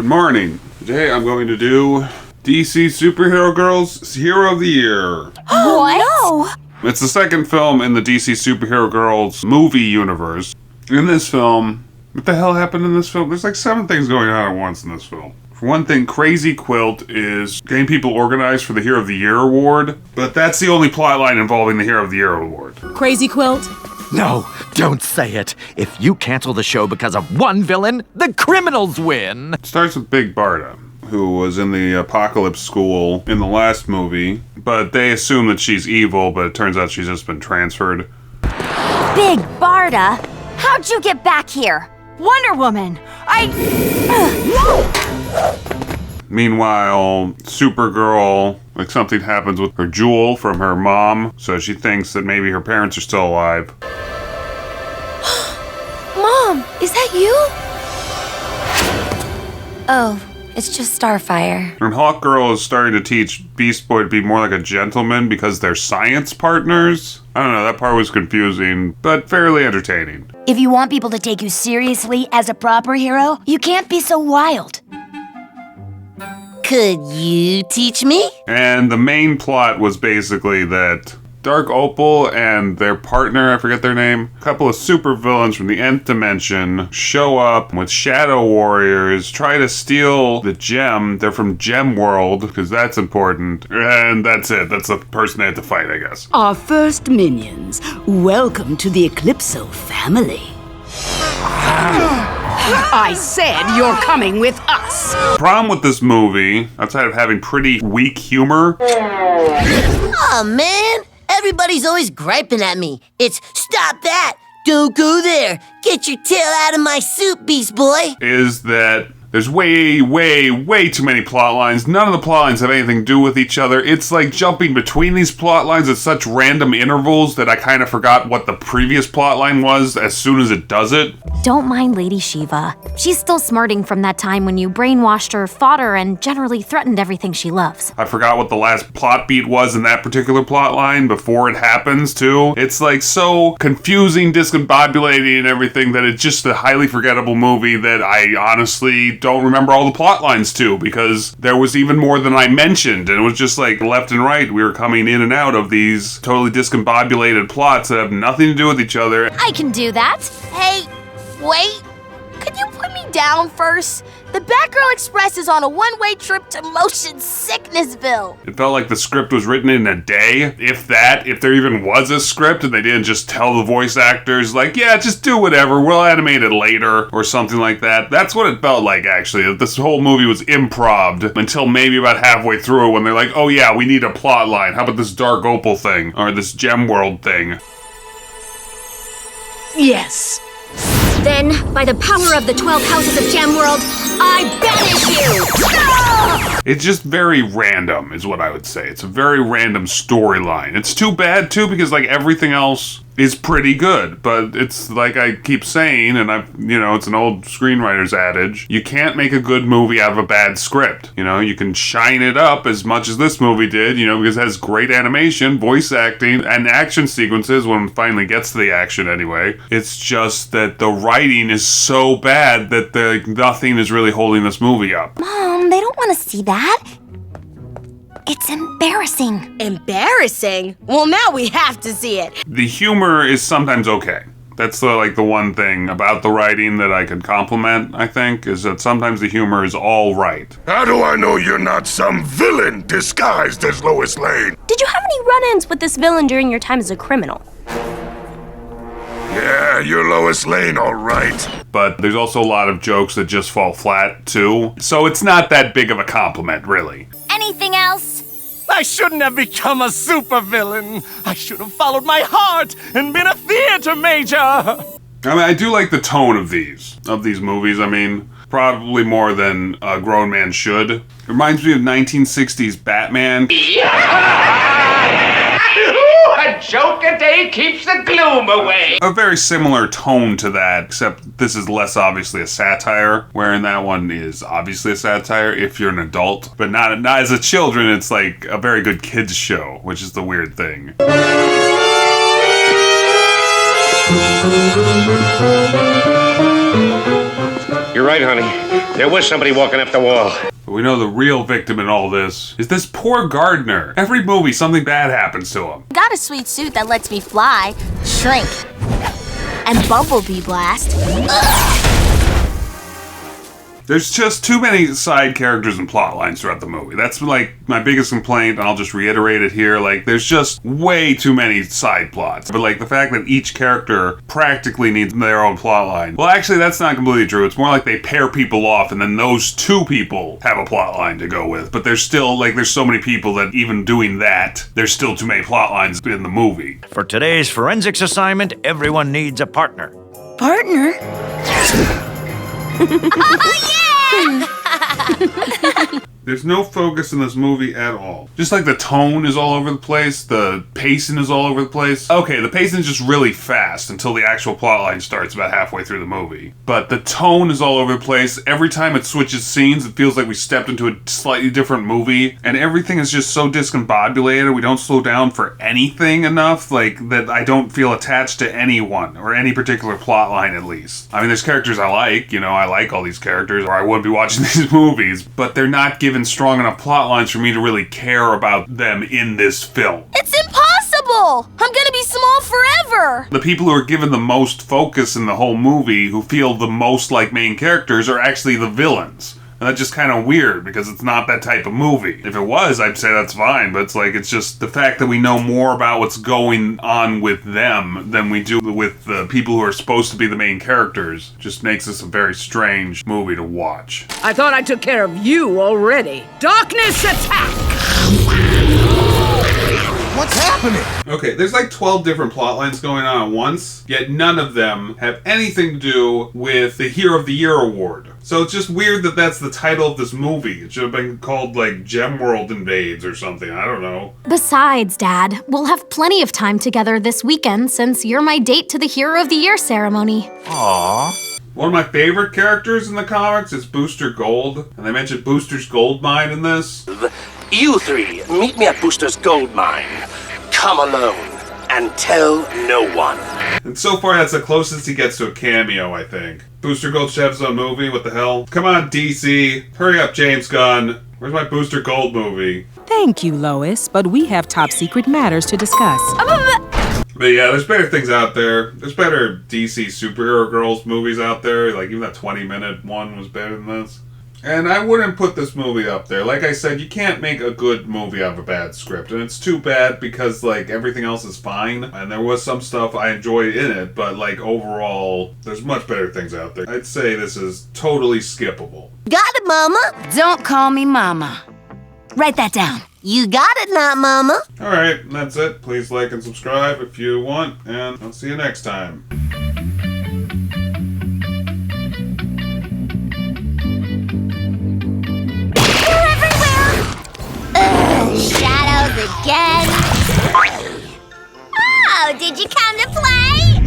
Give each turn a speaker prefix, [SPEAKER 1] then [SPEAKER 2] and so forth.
[SPEAKER 1] Good morning. Today I'm going to do DC Superhero Girls Hero of the Year.
[SPEAKER 2] What? No!
[SPEAKER 1] It's the second film in the DC Superhero Girls movie universe. In this film, what the hell happened in this film? There's like 7 things going on at once in this film. For one thing, Crazy Quilt is getting people organized for the Hero of the Year award, but that's the only plot line involving the Hero of the Year award.
[SPEAKER 3] Crazy Quilt?
[SPEAKER 4] No, don't say it. If you cancel the show because of one villain, the criminals win.
[SPEAKER 1] It starts with Big Barda, who was in the Apocalypse School in the last movie, but they assume that she's evil, but it turns out she's just been transferred.
[SPEAKER 2] Big Barda? How'd you get back here?
[SPEAKER 3] Wonder Woman!
[SPEAKER 1] Meanwhile, Supergirl, like something happens with her jewel from her mom, so she thinks that maybe her parents are still alive.
[SPEAKER 2] Mom, is that you? Oh, it's just Starfire.
[SPEAKER 1] And Hawkgirl is starting to teach Beast Boy to be more like a gentleman because they're science partners. I don't know, that part was confusing, but fairly entertaining.
[SPEAKER 5] If you want people to take you seriously as a proper hero, you can't be so wild. Could you teach me?
[SPEAKER 1] And the main plot was basically that Dark Opal and their partner, I forget their name, a couple of supervillains from the Nth Dimension show up with Shadow Warriors, try to steal the gem. They're from Gem World, because that's important. And that's it. That's the person they had to fight, I guess.
[SPEAKER 6] Our first minions, welcome to the Eclipso family. I said you're coming with us.
[SPEAKER 1] Problem with this movie, outside of having pretty weak humor,
[SPEAKER 5] Aw, man. Everybody's always griping at me. It's stop that. Don't go there. Get your tail out of my soup, Beast Boy.
[SPEAKER 1] is that there's way too many plot lines. None of the plot lines have anything to do with each other. It's like jumping between these plot lines at such random intervals that I kind of forgot what the previous plot line was as soon as it does it.
[SPEAKER 2] Don't mind Lady Shiva. She's still smarting from that time when you brainwashed her, fought her, and generally threatened everything she loves.
[SPEAKER 1] I forgot what the last plot beat was in that particular plot line before it happens, too. It's like so confusing, discombobulating, and everything that it's just a highly forgettable movie that I honestly don't remember all the plot lines to, because there was even more than I mentioned, and it was just like left and right. We were coming in and out of these totally discombobulated plots that have nothing to do with each other.
[SPEAKER 2] I can do that.
[SPEAKER 7] Hey, wait. Could you put me down first? The Batgirl Express is on a one-way trip to Motion Sicknessville.
[SPEAKER 1] It felt like the script was written in a day, if that, if there even was a script, and they didn't just tell the voice actors, like, yeah, just do whatever, we'll animate it later, or something like that. That's what it felt like, actually. This whole movie was improv until maybe about halfway through it when they're like, oh yeah, we need a plot line. How about this Dark Opal thing, or this Gem World thing?
[SPEAKER 6] Yes.
[SPEAKER 7] Then, by the power of the 12 houses of Gem World, I banish you! Ah!
[SPEAKER 1] It's just very random, is what I would say. It's a very random storyline. It's too bad, too, because, like, everything else is pretty good. But it's like I keep saying, and it's an old screenwriter's adage, you can't make a good movie out of a bad script. You can shine it up as much as this movie did, because it has great animation, voice acting, and action sequences when it finally gets to the action anyway. It's just that the writing is so bad that nothing is really holding this movie up.
[SPEAKER 2] Mom, they don't want to see that. It's embarrassing.
[SPEAKER 7] Embarrassing? Well, now we have to see it.
[SPEAKER 1] The humor is sometimes okay. That's the one thing about the writing that I could compliment, I think, is that sometimes the humor is all right.
[SPEAKER 8] How do I know you're not some villain disguised as Lois Lane?
[SPEAKER 9] Did you have any run-ins with this villain during your time as a criminal?
[SPEAKER 8] Yeah, you're Lois Lane, all right.
[SPEAKER 1] But there's also a lot of jokes that just fall flat, too. So it's not that big of a compliment, really.
[SPEAKER 2] Anything else?
[SPEAKER 4] I shouldn't have become a supervillain. I should have followed my heart and been a theater major.
[SPEAKER 1] I do like the tone of these movies. Probably more than a grown man should. It reminds me of 1960s Batman.
[SPEAKER 10] A joke a day keeps the gloom away.
[SPEAKER 1] A very similar tone to that, except this is less obviously a satire, wherein that one is obviously a satire if you're an adult, but not as a children. It's like a very good kids show, which is the weird thing.
[SPEAKER 10] You're right, honey. There was somebody walking up the wall.
[SPEAKER 1] But we know the real victim in all this is this poor gardener. Every movie, something bad happens to him.
[SPEAKER 7] Got a sweet suit that lets me fly, shrink, and bumblebee blast.
[SPEAKER 1] There's just too many side characters and plot lines throughout the movie. That's like my biggest complaint, and I'll just reiterate it here. Like, there's just way too many side plots. But like the fact that each character practically needs their own plot line. Well, actually, that's not completely true. It's more like they pair people off, and then those two people have a plot line to go with. But there's still, like, there's so many people that even doing that, there's still too many plot lines in the movie.
[SPEAKER 11] For today's forensics assignment, everyone needs a partner.
[SPEAKER 6] Partner?
[SPEAKER 7] Oh, yeah!
[SPEAKER 1] There's no focus in this movie at all. Just like the tone is all over the place, the pacing is all over the place. Okay, the pacing is just really fast until the actual plot line starts about halfway through the movie. But the tone is all over the place. Every time it switches scenes, it feels like we stepped into a slightly different movie. And everything is just so discombobulated. We don't slow down for anything enough, like, that I don't feel attached to anyone, or any particular plot line at least. I mean, there's characters I like, you know, I like all these characters, or I wouldn't be watching these movies, but they're not given strong enough plot lines for me to really care about them in this film.
[SPEAKER 7] It's impossible! I'm gonna be small forever!
[SPEAKER 1] The people who are given the most focus in the whole movie, who feel the most like main characters, are actually the villains. And that's just kind of weird, because it's not that type of movie. If it was, I'd say that's fine, but it's like, it's just the fact that we know more about what's going on with them than we do with the people who are supposed to be the main characters just makes this a very strange movie to watch.
[SPEAKER 6] I thought I took care of you already. Darkness attack!
[SPEAKER 8] What's happening?
[SPEAKER 1] Okay, there's like 12 different plot lines going on at once, yet none of them have anything to do with the Hero of the Year award. So it's just weird that that's the title of this movie. It should have been called, like, Gemworld Invades or something. I don't know.
[SPEAKER 2] Besides, Dad, we'll have plenty of time together this weekend since you're my date to the Hero of the Year ceremony.
[SPEAKER 11] Aww.
[SPEAKER 1] One of my favorite characters in the comics is Booster Gold, and they mentioned Booster's gold mine in this.
[SPEAKER 4] You three, meet me at Booster's gold mine. Come alone and tell no one.
[SPEAKER 1] And so far, that's the closest he gets to a cameo, I think. Booster Gold should have his own movie? What the hell? Come on, DC. Hurry up, James Gunn. Where's my Booster Gold movie?
[SPEAKER 12] Thank you, Lois, but we have top secret matters to discuss.
[SPEAKER 1] But yeah, there's better things out there. There's better DC superhero girls movies out there. Like, even that 20-minute one was better than this. And I wouldn't put this movie up there. Like I said, you can't make a good movie out of a bad script. And it's too bad because, like, everything else is fine. And there was some stuff I enjoyed in it. But, like, overall, there's much better things out there. I'd say this is totally skippable.
[SPEAKER 5] Got it, Mama.
[SPEAKER 6] Don't call me Mama. Write that down.
[SPEAKER 5] You got it now, Mama.
[SPEAKER 1] Alright, that's it. Please like and subscribe if you want. And I'll see you next time.
[SPEAKER 7] Shadows again. Oh, did you come to play?